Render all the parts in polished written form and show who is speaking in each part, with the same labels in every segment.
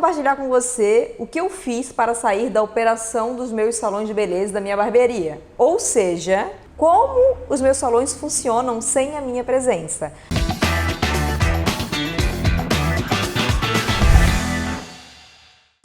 Speaker 1: compartilhar com você o que eu fiz para sair da operação dos meus salões de beleza, da minha barbearia. Ou seja, como os meus salões funcionam sem a minha presença.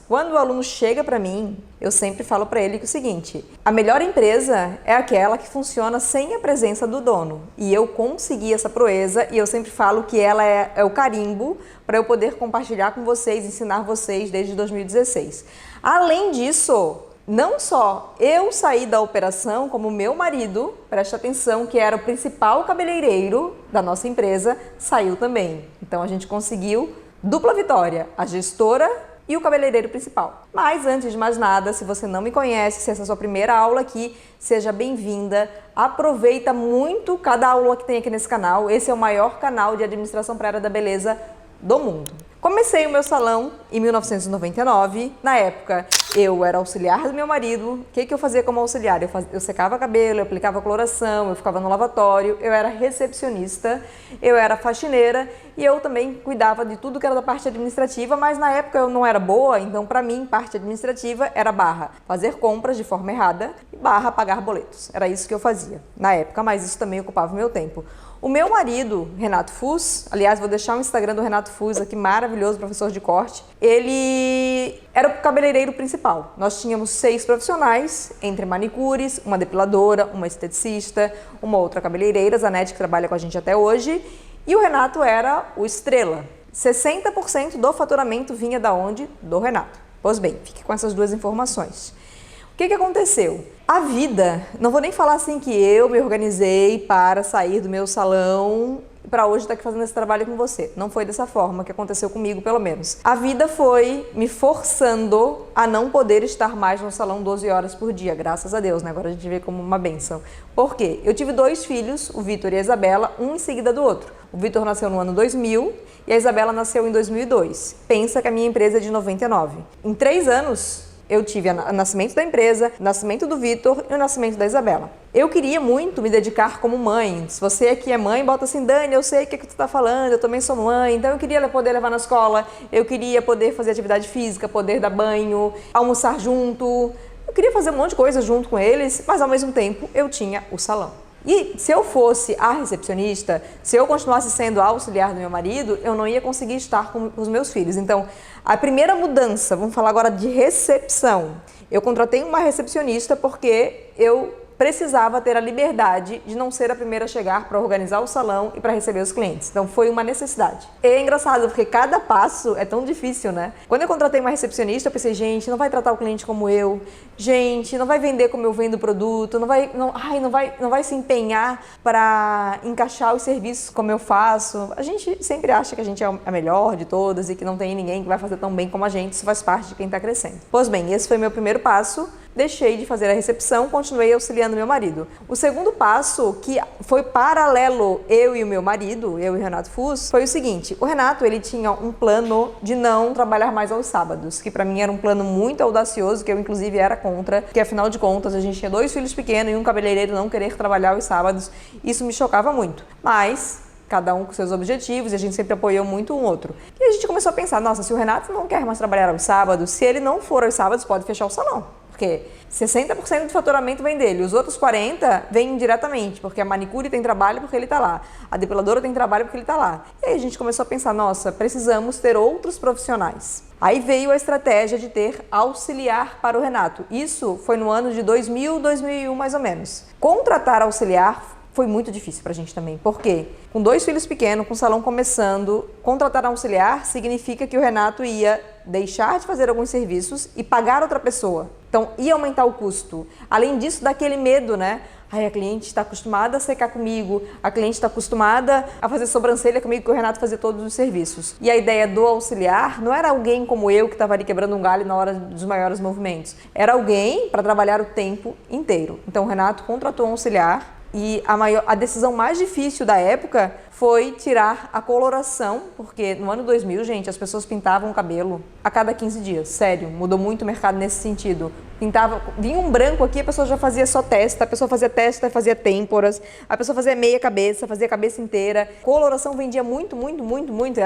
Speaker 1: Quando o aluno chega para mim, eu sempre falo para ele que é o seguinte: a melhor empresa é aquela que funciona sem a presença do dono. E eu consegui essa proeza e eu sempre falo que ela é o carimbo para eu poder compartilhar com vocês, ensinar vocês desde 2016. Além disso, não só eu saí da operação, como meu marido, preste atenção, que era o principal cabeleireiro da nossa empresa, saiu também. Então a gente conseguiu dupla vitória, a gestora e o cabeleireiro principal. Mas antes de mais nada, se você não me conhece, se essa é a sua primeira aula aqui, seja bem-vinda. Aproveita muito cada aula que tem aqui nesse canal. Esse é o maior canal de administração para a área da beleza do mundo. Comecei o meu salão em 1999. Na época, eu era auxiliar do meu marido. O que eu fazia como auxiliar? Eu secava cabelo, eu aplicava coloração, eu ficava no lavatório, eu era recepcionista, eu era faxineira e eu também cuidava de tudo que era da parte administrativa, mas na época eu não era boa, então para mim, parte administrativa era barra fazer compras de forma errada e barra pagar boletos. Era isso que eu fazia na época, mas isso também ocupava o meu tempo. O meu marido, Renato Fus, aliás, vou deixar o Instagram do Renato Fus aqui, maravilhoso, professor de corte, ele era o cabeleireiro principal. Nós tínhamos 6 profissionais, entre manicures, uma depiladora, uma esteticista, uma outra cabeleireira, Zanete, que trabalha com a gente até hoje, e o Renato era o estrela. 60% do faturamento vinha da onde? Do Renato. Pois bem, fique com essas duas informações. O que aconteceu? A vida, não vou nem falar assim que eu me organizei para sair do meu salão para hoje estar aqui fazendo esse trabalho com você. Não foi dessa forma que aconteceu comigo, pelo menos. A vida foi me forçando a não poder estar mais no salão 12 horas por dia, graças a Deus, né? Agora a gente vê como uma bênção. Por quê? Eu tive 2 filhos, o Vitor e a Isabela, um em seguida do outro. O Vitor nasceu no ano 2000 e a Isabela nasceu em 2002. Pensa que a minha empresa é de 99. Em 3 anos, eu tive o nascimento da empresa, o nascimento do Vitor e o nascimento da Isabela. Eu queria muito me dedicar como mãe. Se você aqui é mãe, bota assim: Dani, eu sei o que tu tá falando, eu também sou mãe. Então eu queria poder levar na escola, eu queria poder fazer atividade física, poder dar banho, almoçar junto. Eu queria fazer um monte de coisa junto com eles, mas ao mesmo tempo eu tinha o salão. E se eu fosse a recepcionista, se eu continuasse sendo a auxiliar do meu marido, eu não ia conseguir estar com os meus filhos. Então, a primeira mudança, vamos falar agora de recepção. Eu contratei uma recepcionista porque eu precisava ter a liberdade de não ser a primeira a chegar para organizar o salão e para receber os clientes. Então foi uma necessidade. E é engraçado porque cada passo é tão difícil, né? Quando eu contratei uma recepcionista, eu pensei: gente, não vai tratar o cliente como eu, gente, não vai vender como eu vendo o produto, não vai se empenhar para encaixar os serviços como eu faço. A gente sempre acha que a gente é a melhor de todas e que não tem ninguém que vai fazer tão bem como a gente. Isso faz parte de quem está crescendo. Pois bem, esse foi meu primeiro passo. Deixei de fazer a recepção, continuei auxiliando meu marido. O segundo passo, que foi paralelo eu e o meu marido, eu e o Renato Fus, foi o seguinte: o Renato, ele tinha um plano de não trabalhar mais aos sábados, que para mim era um plano muito audacioso, que eu inclusive era contra, porque afinal de contas a gente tinha 2 filhos pequenos e um cabeleireiro não querer trabalhar aos sábados. Isso me chocava muito. Mas cada um com seus objetivos, e a gente sempre apoiou muito um outro. E a gente começou a pensar: nossa, se o Renato não quer mais trabalhar aos sábados, se ele não for aos sábados, pode fechar o salão. Porque 60% do faturamento vem dele, os outros 40% vêm indiretamente, porque a manicure tem trabalho porque ele está lá, a depiladora tem trabalho porque ele está lá. E aí a gente começou a pensar: nossa, precisamos ter outros profissionais. Aí veio a estratégia de ter auxiliar para o Renato. Isso foi no ano de 2000, 2001 mais ou menos. Contratar auxiliar foi muito difícil pra gente também. Por quê? Com 2 filhos pequenos, com o salão começando, contratar um auxiliar significa que o Renato ia deixar de fazer alguns serviços e pagar outra pessoa. Então, ia aumentar o custo. Além disso, daquele medo, né? Ai, a cliente está acostumada a secar comigo, a cliente está acostumada a fazer sobrancelha comigo, que o Renato fazia todos os serviços. E a ideia do auxiliar não era alguém como eu que estava ali quebrando um galho na hora dos maiores movimentos. Era alguém para trabalhar o tempo inteiro. Então, o Renato contratou um auxiliar. E a decisão mais difícil da época foi tirar a coloração, porque no ano 2000, gente, as pessoas pintavam o cabelo a cada 15 dias. Sério, mudou muito o mercado nesse sentido. Vinha um branco aqui, a pessoa já fazia só testa, a pessoa fazia testa, fazia têmporas, a pessoa fazia meia cabeça, fazia cabeça inteira. Coloração vendia muito, muito, muito, muito.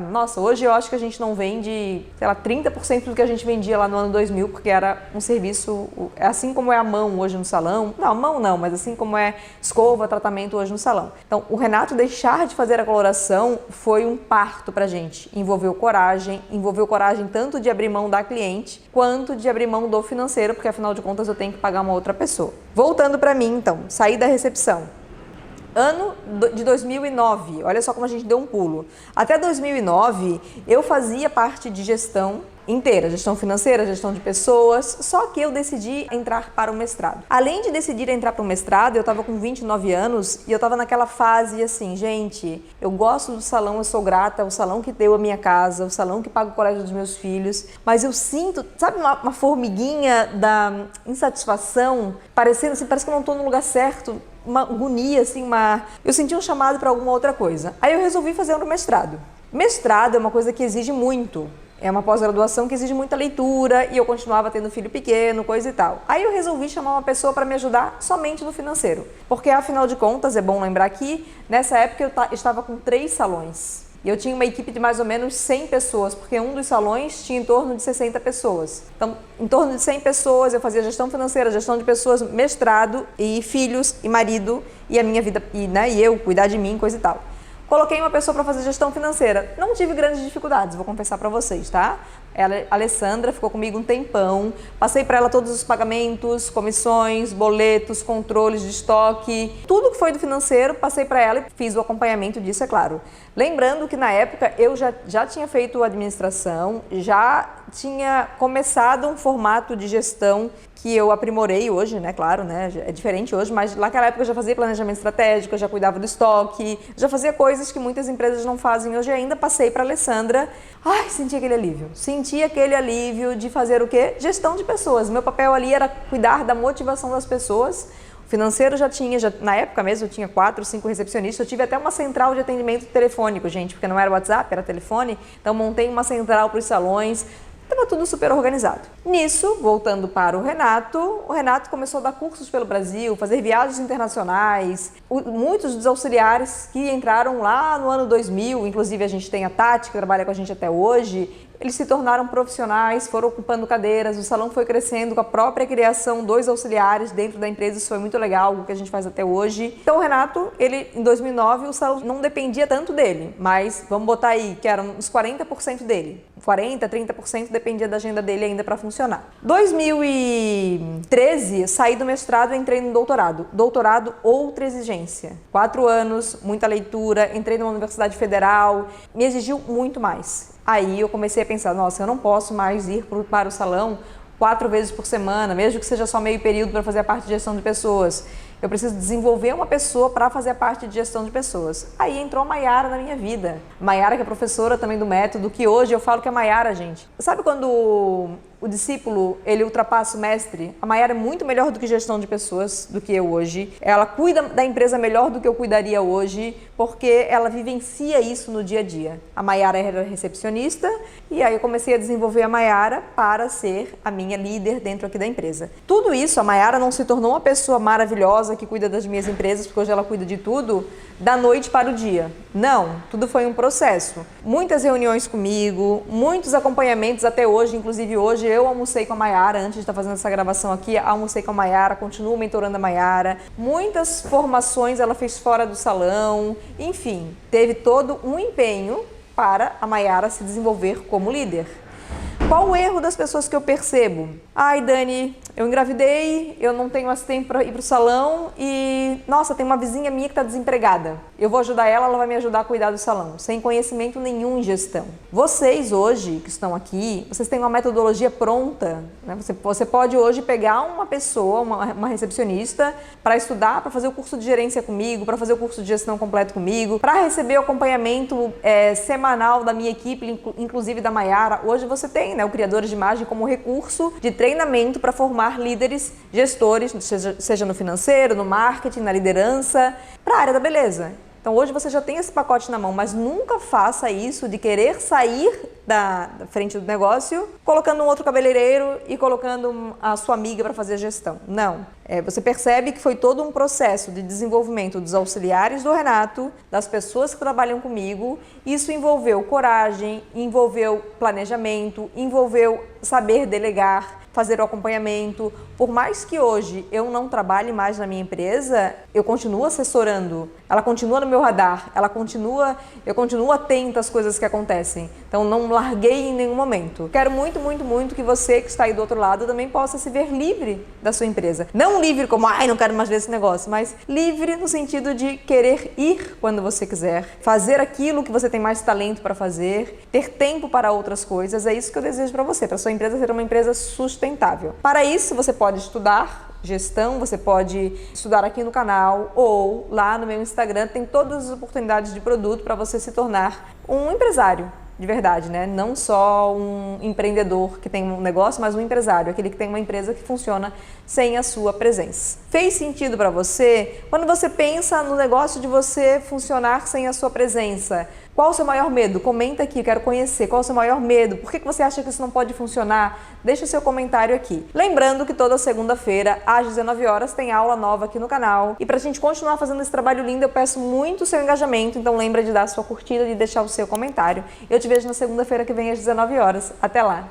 Speaker 1: Nossa, hoje eu acho que a gente não vende, sei lá, 30% do que a gente vendia lá no ano 2000, porque era um serviço, assim como é a mão hoje no salão. Não, mão não, mas assim como é escova, tratamento hoje no salão. Então, o Renato deixar de fazer a coloração foi um parto pra gente. Envolveu coragem tanto de abrir mão da cliente, quanto de abrir mão do financeiro, porque afinal de contas eu tenho que pagar uma outra pessoa. Voltando para mim, então, saí da recepção. Ano de 2009, olha só como a gente deu um pulo. Até 2009, eu fazia parte de gestão inteira, gestão financeira, gestão de pessoas, só que eu decidi entrar para o mestrado. Além de decidir entrar para o mestrado, eu estava com 29 anos e eu estava naquela fase assim, gente, eu gosto do salão, eu sou grata, o salão que deu a minha casa, o salão que paga o colégio dos meus filhos, mas eu sinto, sabe, uma formiguinha da insatisfação, parecendo assim, parece que eu não estou no lugar certo, uma agonia, assim, eu senti um chamado para alguma outra coisa. Aí eu resolvi fazer um mestrado. Mestrado é uma coisa que exige muito. É uma pós-graduação que exige muita leitura e eu continuava tendo filho pequeno, coisa e tal. Aí eu resolvi chamar uma pessoa para me ajudar somente no financeiro. Porque, afinal de contas, é bom lembrar que nessa época eu estava com 3 salões. E eu tinha uma equipe de mais ou menos 100 pessoas, porque um dos salões tinha em torno de 60 pessoas. Então, em torno de 100 pessoas, eu fazia gestão financeira, gestão de pessoas, mestrado e filhos e marido e a minha vida, e eu, cuidar de mim, coisa e tal. Coloquei uma pessoa para fazer gestão financeira. Não tive grandes dificuldades, vou confessar para vocês, tá? Ela, a Alessandra, ficou comigo um tempão. Passei para ela todos os pagamentos, comissões, boletos, controles de estoque. Tudo que foi do financeiro, passei para ela e fiz o acompanhamento disso, é claro. Lembrando que na época eu já tinha feito administração, já tinha começado um formato de gestão que eu aprimorei hoje, né? Claro, né? É diferente hoje, mas naquela época eu já fazia planejamento estratégico, eu já cuidava do estoque, já fazia coisas que muitas empresas não fazem hoje ainda. Passei para a Alessandra. Ai, senti aquele alívio. Senti aquele alívio de fazer o quê? Gestão de pessoas. Meu papel ali era cuidar da motivação das pessoas. O financeiro na época mesmo, eu tinha 4, 5 recepcionistas. Eu tive até uma central de atendimento telefônico, gente, porque não era WhatsApp, era telefone. Então, montei uma central para os salões. Estava tudo super organizado. Nisso, voltando para o Renato começou a dar cursos pelo Brasil, fazer viagens internacionais. Muitos dos auxiliares que entraram lá no ano 2000, inclusive a gente tem a Tati, que trabalha com a gente até hoje, eles se tornaram profissionais, foram ocupando cadeiras, o salão foi crescendo com a própria criação dos auxiliares dentro da empresa, isso foi muito legal, o que a gente faz até hoje. Então o Renato, em 2009, o salão não dependia tanto dele, mas vamos botar aí que eram uns 40% dele. 40%, 30% dependia da agenda dele ainda para funcionar. 2013, saí do mestrado e entrei no doutorado. Doutorado, outra exigência. 4 anos, muita leitura, entrei numa universidade federal, me exigiu muito mais. Aí eu comecei a pensar, nossa, eu não posso mais ir para o salão 4 vezes por semana, mesmo que seja só meio período para fazer a parte de gestão de pessoas. Eu preciso desenvolver uma pessoa para fazer a parte de gestão de pessoas. Aí entrou a Mayara na minha vida. Mayara, que é professora também do método, que hoje eu falo que é Mayara, gente. Sabe quando o discípulo, ele ultrapassa o mestre? A Mayara é muito melhor do que gestão de pessoas, do que eu hoje. Ela cuida da empresa melhor do que eu cuidaria hoje, porque ela vivencia isso no dia a dia. A Mayara era recepcionista e aí eu comecei a desenvolver a Mayara para ser a minha líder dentro aqui da empresa. Tudo isso, a Mayara não se tornou uma pessoa maravilhosa que cuida das minhas empresas, porque hoje ela cuida de tudo, da noite para o dia. Não, tudo foi um processo. Muitas reuniões comigo, muitos acompanhamentos até hoje, inclusive hoje eu almocei com a Mayara, antes de estar fazendo essa gravação aqui, almocei com a Mayara, continuo mentorando a Mayara. Muitas formações ela fez fora do salão, enfim, teve todo um empenho para a Mayara se desenvolver como líder. Qual o erro das pessoas que eu percebo? Ai, Dani, eu engravidei, eu não tenho mais tempo para ir para o salão e, nossa, tem uma vizinha minha que está desempregada. Eu vou ajudar ela, ela vai me ajudar a cuidar do salão, sem conhecimento nenhum em gestão. Vocês hoje que estão aqui, vocês têm uma metodologia pronta, né? Você pode hoje pegar uma pessoa, uma recepcionista, para estudar, para fazer o curso de gerência comigo, para fazer o curso de gestão completo comigo, para receber o acompanhamento semanal da minha equipe, inclusive da Mayara. Hoje você tem, né, o Criadores de Imagem como recurso de treinamento para formar líderes, gestores, seja no financeiro, no marketing, na liderança, para a área da beleza. Então hoje você já tem esse pacote na mão, mas nunca faça isso de querer sair da frente do negócio, colocando um outro cabeleireiro e colocando a sua amiga para fazer a gestão. Não. Você percebe que foi todo um processo de desenvolvimento dos auxiliares do Renato, das pessoas que trabalham comigo. Isso envolveu coragem, envolveu planejamento, envolveu saber delegar, fazer o acompanhamento. Por mais que hoje eu não trabalhe mais na minha empresa, eu continuo assessorando, ela continua no meu radar, eu continuo atenta às coisas que acontecem. Então não larguei em nenhum momento. Quero muito, muito, muito que você que está aí do outro lado também possa se ver livre da sua empresa. Não livre como, ai, não quero mais ver esse negócio, mas livre no sentido de querer ir quando você quiser, fazer aquilo que você tem mais talento para fazer, ter tempo para outras coisas. É isso que eu desejo para você, para sua empresa ser uma empresa sustentável. Para isso, você pode estudar gestão, você pode estudar aqui no canal ou lá no meu Instagram, tem todas as oportunidades de produto para você se tornar um empresário. De verdade, né? Não só um empreendedor que tem um negócio, mas um empresário, aquele que tem uma empresa que funciona sem a sua presença. Fez sentido para você? Quando você pensa no negócio de você funcionar sem a sua presença, qual o seu maior medo? Comenta aqui, quero conhecer. Qual o seu maior medo? Por que você acha que isso não pode funcionar? Deixa o seu comentário aqui. Lembrando que toda segunda-feira, às 19 horas, tem aula nova aqui no canal. E pra gente continuar fazendo esse trabalho lindo, eu peço muito o seu engajamento. Então lembra de dar a sua curtida e deixar o seu comentário. Eu te vejo na segunda-feira que vem às 19 horas. Até lá!